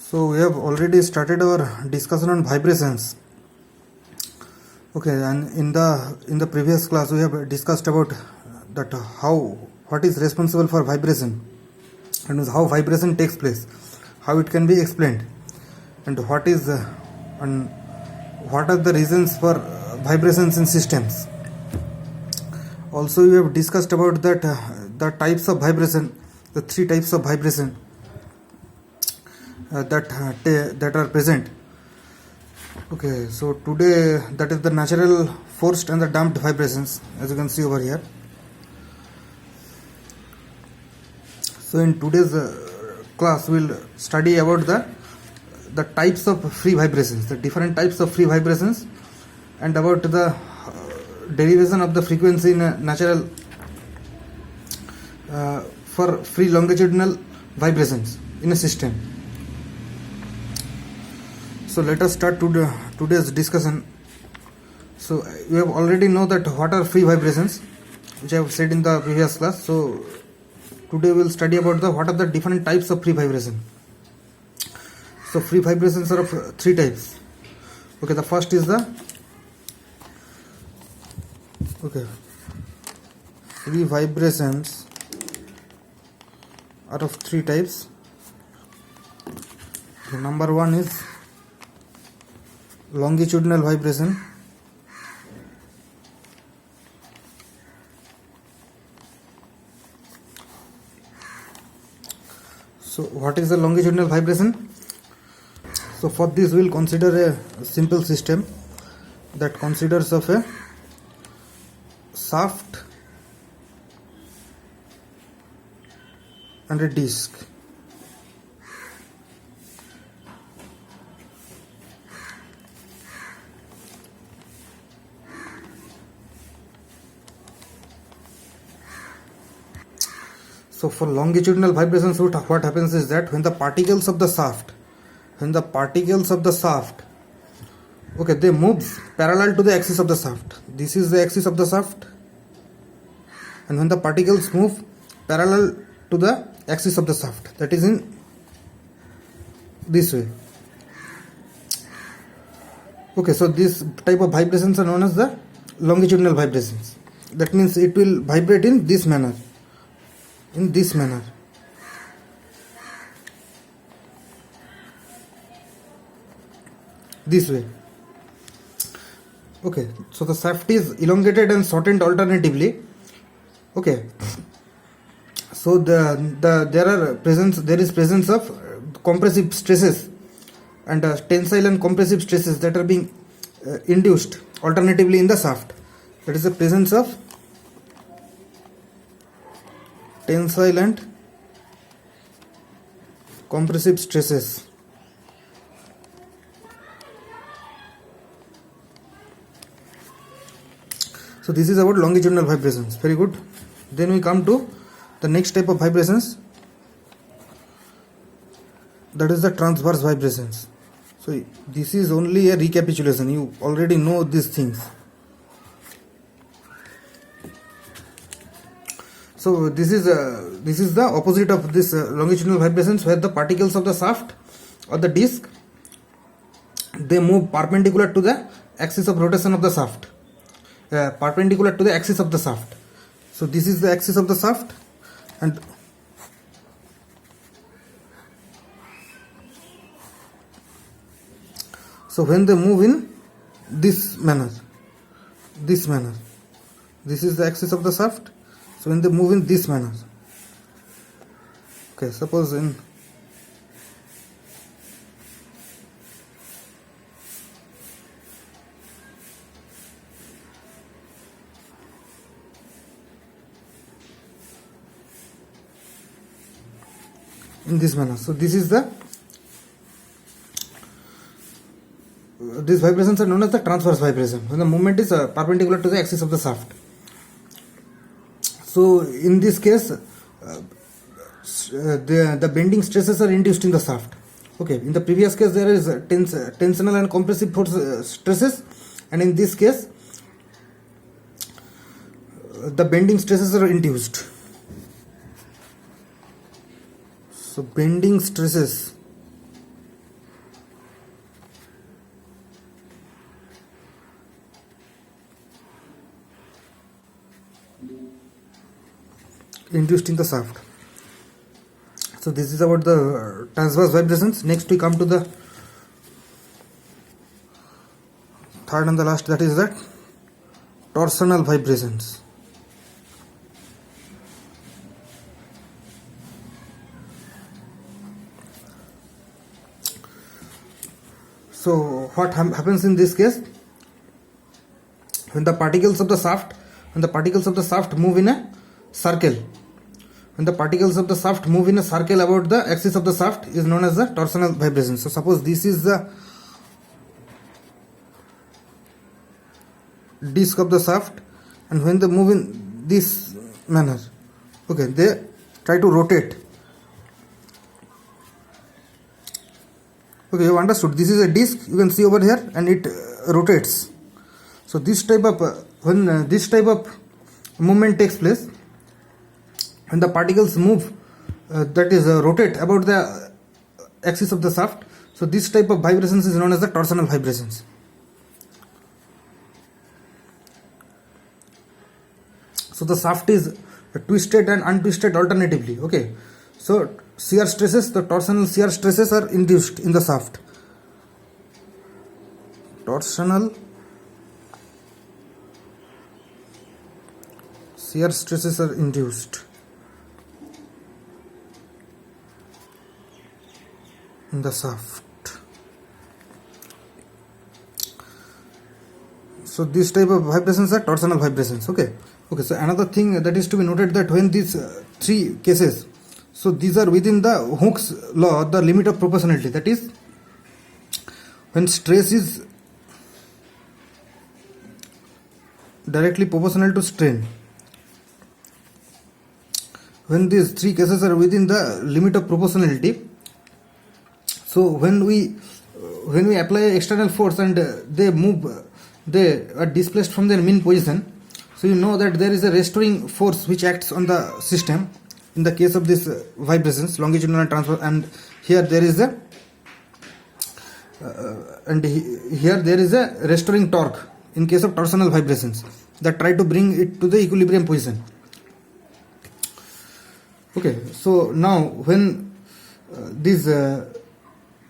So we have already started our discussion on vibrations. Okay, and in the previous class we have discussed about that what is responsible for vibration and how vibration takes place, how it can be explained, and and what are the reasons for vibrations in systems. Also, we have discussed about that the types of vibration, the three types of vibration that are present. Okay, so today that is the natural, forced, and the damped vibrations, as you can see over here. So in today's class, we'll study about the types of free vibrations, the different types of free vibrations, and about the derivation of the frequency in a natural for free longitudinal vibrations in a system. So let us start today's discussion. So you have already know that what are free vibrations, which I have said in the previous class. So today we will study about what are the different types of free vibration. So free vibrations are of three types. Okay, the first is free vibrations are of three types. The number one is longitudinal vibration. So what is the longitudinal vibration? So for this we will consider a simple system that considers of a shaft and a disc. So for longitudinal vibrations, what happens is that when the particles of the shaft, okay, they move parallel to the axis of the shaft. This is the axis of the shaft, and when the particles move parallel to the axis of the shaft, that is in this way. Okay, so this type of vibrations are known as the longitudinal vibrations. That means it will vibrate in this manner. This way. Okay, so the shaft is elongated and shortened alternatively. Okay, so there is presence of compressive stresses and tensile and compressive stresses that are being induced alternatively in the shaft. That is the presence of tensile and compressive stresses. So this is about longitudinal vibrations. Very good. Then we come to the next type of vibrations, that is the transverse vibrations. So this is only a recapitulation. You already know these things. So this is the opposite of this longitudinal vibrations, where the particles of the shaft or the disc, they move perpendicular to the axis of rotation of the shaft. Perpendicular to the axis of the shaft. So this is the axis of the shaft, and so when they move in this manner, this is the axis of the shaft. So when they move in this manner, okay, suppose in this manner. So this is these vibrations are known as the transverse vibration, when the movement is perpendicular to the axis of the shaft. So in this case, the bending stresses are induced in the shaft. Okay, in the previous case there is tensional and compressive force stresses, and in this case the bending stresses are induced. So bending stresses induced in the shaft. So this is about the transverse vibrations. Next we come to the third and the last, that is that torsional vibrations. So what happens in this case? When the particles of the shaft move in a circle, when the particles of the shaft move in a circle about the axis of the shaft is known as the torsional vibration. So suppose this is the disc of the shaft, and when they move in this manner, okay, they try to rotate. Okay, you understood. This is a disc, you can see over here, and it rotates. So this type of when this type of movement takes place, when the particles move, that is rotate about the axis of the shaft, so this type of vibrations is known as the torsional vibrations. So the shaft is twisted and untwisted alternatively. Okay, so shear stresses, the torsional shear stresses are induced in the shaft. Torsional shear stresses are induced in the shaft. So this type of vibrations are torsional vibrations. Okay, so another thing that is to be noted, that when these three cases, so these are within the Hooke's law, the limit of proportionality, that is when stress is directly proportional to strain. When these three cases are within the limit of proportionality, so when we apply external force and they are displaced from their mean position, so you know that there is a restoring force which acts on the system in the case of this vibrations, longitudinal and transverse, and here there is a here there is a restoring torque in case of torsional vibrations that try to bring it to the equilibrium position. Okay, so now when this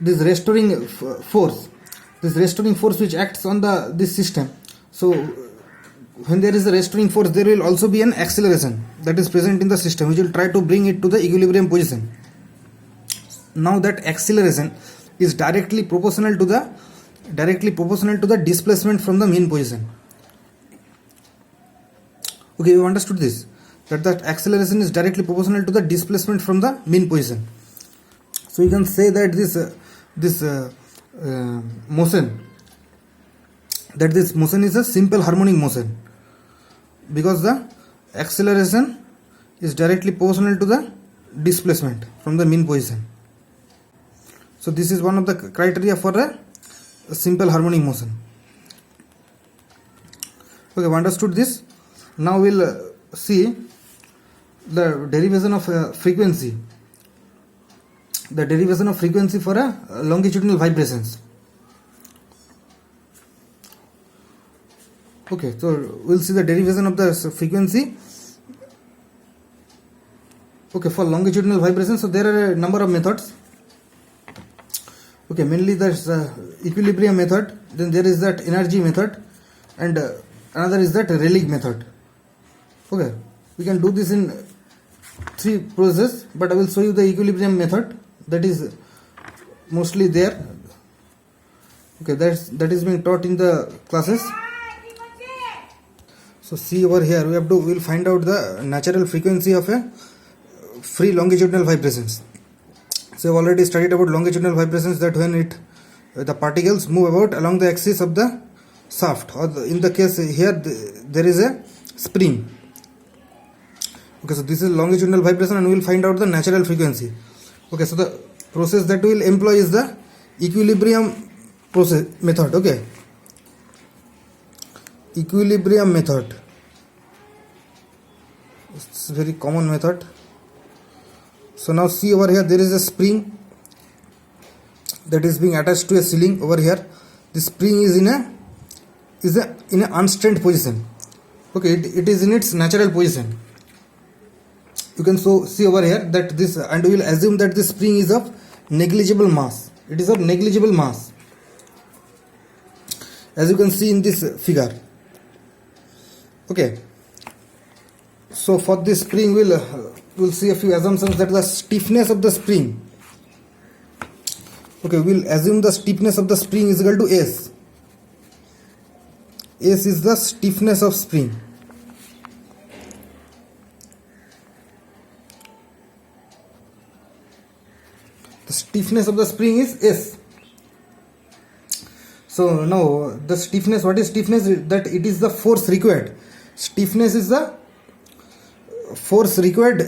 restoring force which acts on this system, so when there is a restoring force, there will also be an acceleration that is present in the system which will try to bring it to the equilibrium position. Now that acceleration is directly proportional to the displacement from the mean position. Okay, you understood this, that acceleration is directly proportional to the displacement from the mean position. So you can say that this motion is a simple harmonic motion, because the acceleration is directly proportional to the displacement from the mean position. So this is one of the criteria for a simple harmonic motion. Okay, we understood this. Now we'll see the derivation of frequency. The derivation of frequency for a longitudinal vibrations. Okay, so we'll see the derivation of the frequency. Okay, for longitudinal vibrations, so there are a number of methods. Okay, mainly there's equilibrium method, then there is that energy method, and another is that Rayleigh method. Okay, we can do this in three processes, but I will show you the equilibrium method, that is mostly there. Okay, that is being taught in the classes. So see over here, we'll find out the natural frequency of a free longitudinal vibrations. So I've already studied about longitudinal vibrations, that when the particles move about along the axis of the shaft, or in the case here there is a spring. Okay, so this is longitudinal vibration, and we will find out the natural frequency. Okay, so the process that we will employ is the equilibrium process method. Okay, equilibrium method, it's a very common method. So now see over here, there is a spring that is being attached to a ceiling over here. The spring is in an unstrained position. Okay, it is in its natural position. you can see over here that this, and we will assume that this spring is of negligible mass. It is of negligible mass, as you can see in this figure. Okay, so for this spring we'll see a few assumptions. That the stiffness of the spring, okay, we'll assume the stiffness of the spring is equal to S. S is the stiffness of spring. The stiffness of the spring is S. So now the stiffness, what is stiffness? That it is the force required. Stiffness is the force required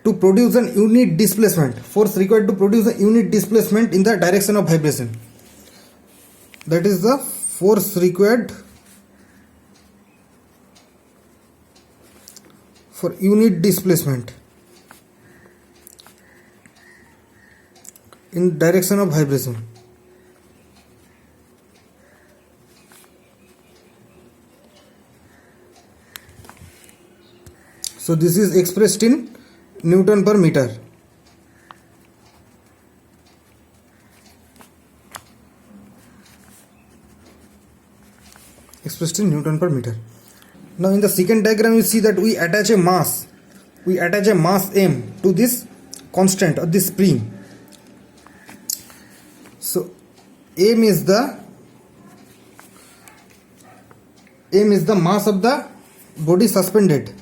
to produce an unit displacement. Force required to produce a unit displacement in the direction of vibration. That is the force required for unit displacement in direction of vibration. So this is expressed in Newton per meter. Expressed in Newton per meter. Now in the second diagram you see that we attach a mass. We attach a mass m to this constant or this spring. So m is the mass of the body suspended.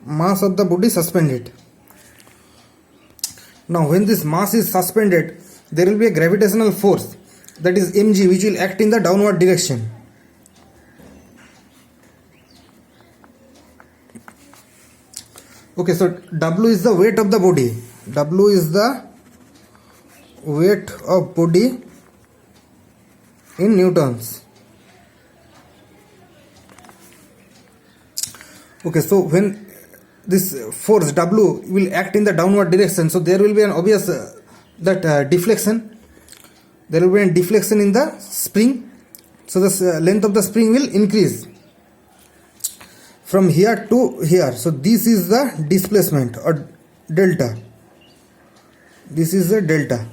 Mass of the body suspended. Now when this mass is suspended, there will be a gravitational force, that is mg, which will act in the downward direction. Okay, so W is the weight of the body. W is the weight of body in newtons. Okay, so when this force W will act in the downward direction, so there will be an obvious deflection. There will be a deflection in the spring. So the length of the spring will increase from here to here. So this is the displacement or delta. This is the delta.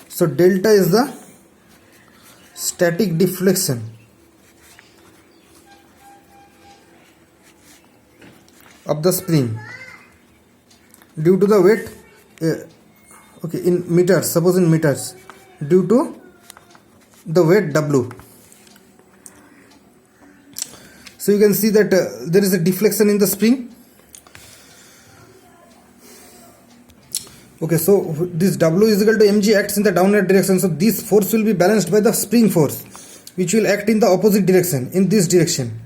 So delta is the static deflection of the spring due to the weight, okay, in meters, suppose in meters, due to the weight W. So you can see that there is a deflection in the spring. Okay, so this W is equal to mg acts in the downward direction. So this force will be balanced by the spring force, which will act in the opposite direction, in this direction.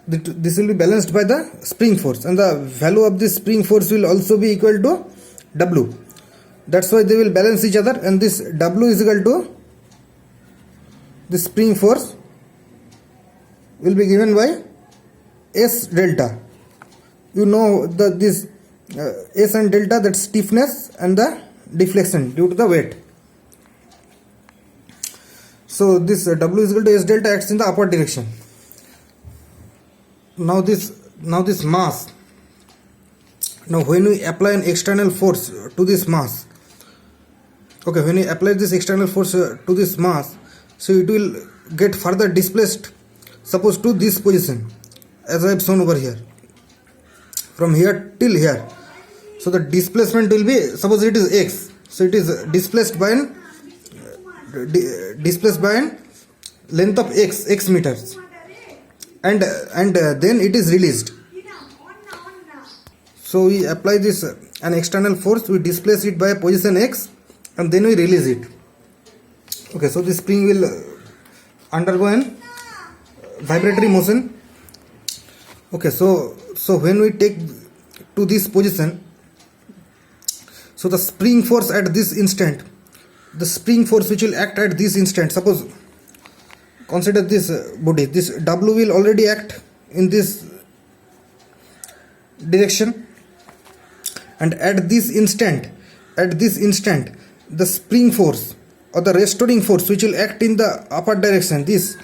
This will be balanced by the spring force, and the value of this spring force will also be equal to W. That's why they will balance each other, and this W is equal to the spring force will be given by S delta. You know this S and delta, that stiffness and the deflection due to the weight. So this W is equal to S delta acts in the upward direction. Now this mass. Now when we apply an external force to this mass, okay, when we apply this external force to this mass, so it will get further displaced, suppose to this position, as I have shown over here, from here till here. So the displacement will be, suppose it is x, so it is displaced by an length of x meters, and then it is released. So we apply this an external force, we displace it by a position x, and then we release it. Okay, so this spring will undergo an vibratory motion. Okay, so when we take to this position, so the spring force at this instant, the spring force which will act at this instant, suppose consider this body, this W will already act in this direction, and at this instant the spring force or the restoring force which will act in the upward direction, this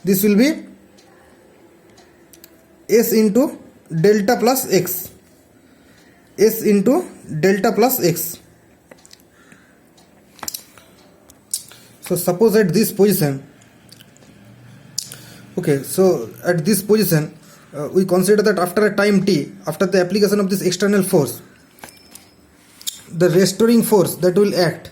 will be S into delta plus x. S into delta plus x. So suppose at this position, okay, so at this position we consider that after a time t, after the application of this external force, the restoring force that will act,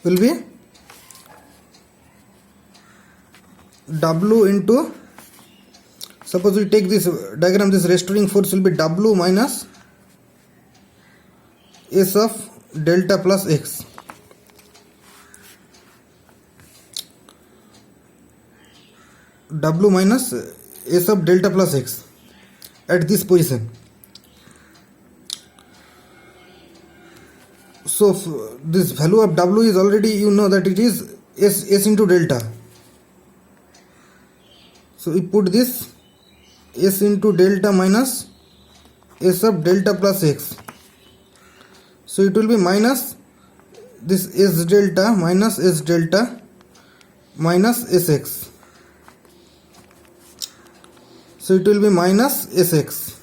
will be W into, suppose we take this diagram, this restoring force will be W minus S of delta plus x. W minus S of delta plus x at this position. So this value of W is already, you know that it is S into delta. So we put this S into delta minus S of delta plus x. So it will be minus this S delta minus S delta minus Sx. So it will be minus Sx.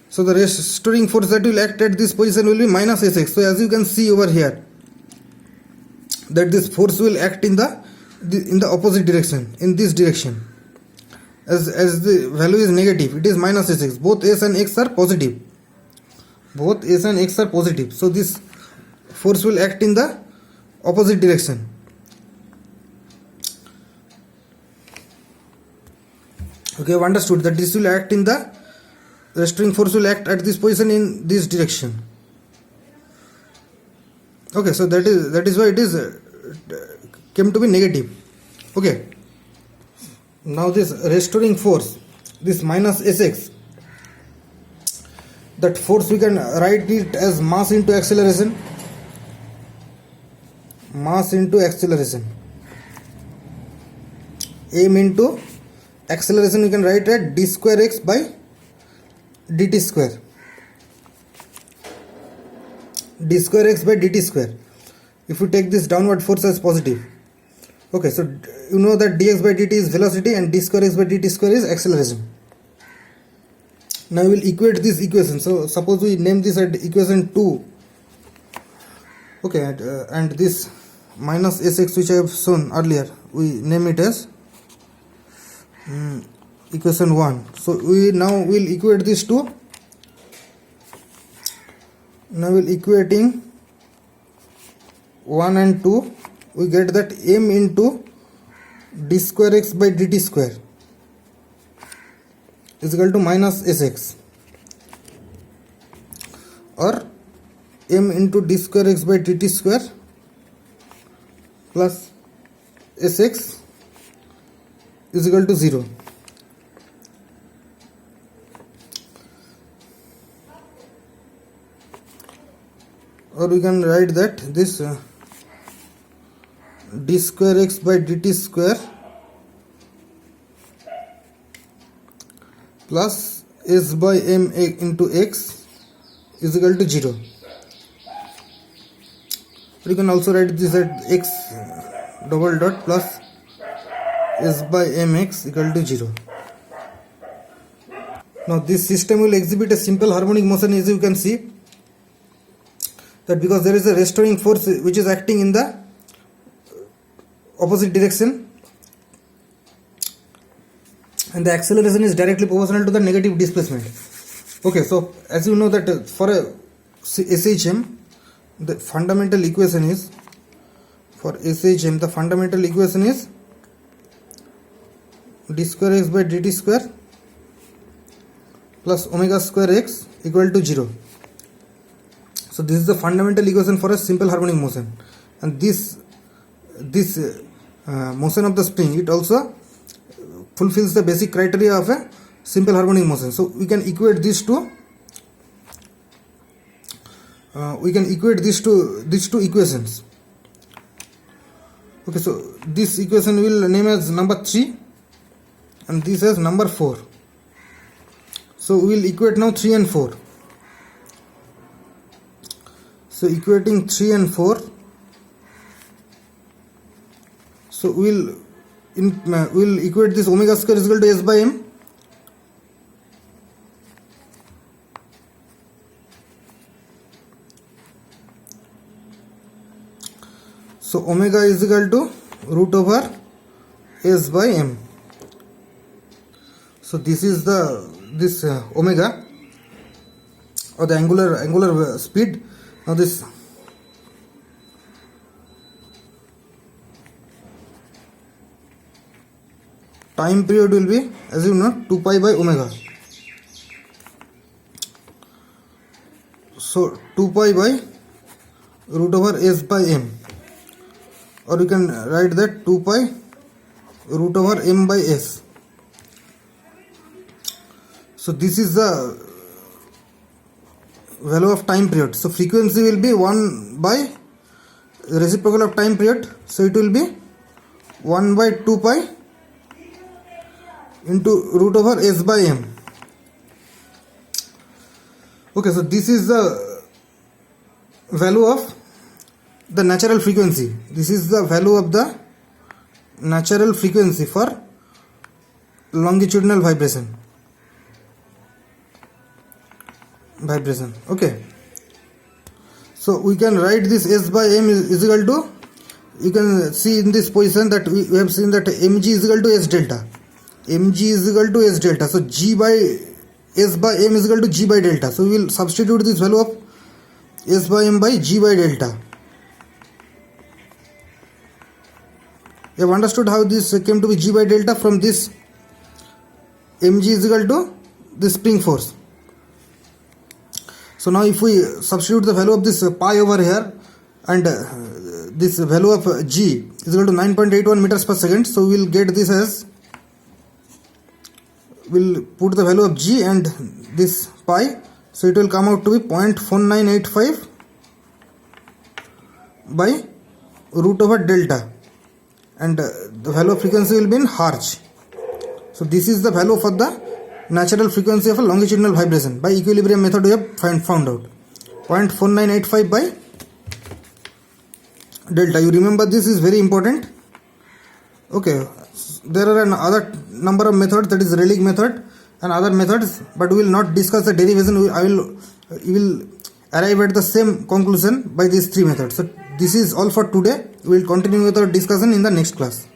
So the restoring force that will act at this position will be minus Sx. So as you can see over here, that this force will act in the opposite direction, in this direction. As the value is negative, it is minus Sx. Both S and X are positive. So this force will act in the opposite direction. Okay, I've understood that this will act in the restoring force will act at this position in this direction. Okay, so that is why it is came to be negative. Okay, now this restoring force, this minus Sx, that force we can write it as mass into acceleration. M into acceleration we can write at d square x by dt square. D square x by dt square. If we take this downward force as positive. Okay, so you know that dx by dt is velocity and d square x by dt square is acceleration. Now we will equate this equation. So suppose we name this at equation 2. Okay, and this minus Sx which I have shown earlier, we name it as equation 1. So we now will equate these two. Now we'll equating 1 and 2. We get that m into d square x by dt square is equal to minus Sx, or m into d square x by dt square plus Sx is equal to 0. Or we can write that this d square x by dt square plus s by m into x is equal to 0. You can also write this at x double dot plus s by mx equal to 0. Now this system will exhibit a simple harmonic motion, as you can see, that because there is a restoring force which is acting in the opposite direction and the acceleration is directly proportional to the negative displacement. Okay, so as you know that for a SHM, the fundamental equation is, for SHM the fundamental equation is d square x by dt square plus omega square x equal to 0. So this is the fundamental equation for a simple harmonic motion, and this motion of the spring, it also fulfills the basic criteria of a simple harmonic motion. So we can equate these two. These two equations. Okay, so this equation we will name as number 3, and this is number 4. So we will equate now 3 and 4. So equating 3 and 4, so we'll equate this omega square is equal to S by M. So omega is equal to root over S by M. So this is this omega, or the angular speed. Now this time period will be, as you know, 2 pi by omega. So 2 pi by root over S by M, or you can write that 2 pi root over M by S. So this is the value of time period. So frequency will be 1 by reciprocal of time period. So it will be 1 by 2 pi into root over S by M. Okay, so this is the value of the natural frequency. This is the value of the natural frequency for longitudinal vibration. Okay, so we can write this S by M is equal to, you can see in this position that we have seen that mg is equal to S delta. Mg is equal to S delta. So G by S by M is equal to G by delta. So we will substitute this value of S by M by G by delta. You have understood how this came to be G by delta from this mg is equal to the spring force. So now if we substitute the value of this pi over here, and this value of G is equal to 9.81 meters per second, so we will get this as, we'll put the value of G and this pi, so it will come out to be 0.4985 by root over delta, and the value of frequency will be in Hertz. So this is the value for the natural frequency of a longitudinal vibration. By equilibrium method we have found out 0.4985 by delta. You remember, this is very important. Okay, there are another number of methods, that is Rayleigh method and other methods, but we will not discuss the derivation. You will arrive at the same conclusion by these 3 methods. So this is all for today. We will continue with our discussion in the next class.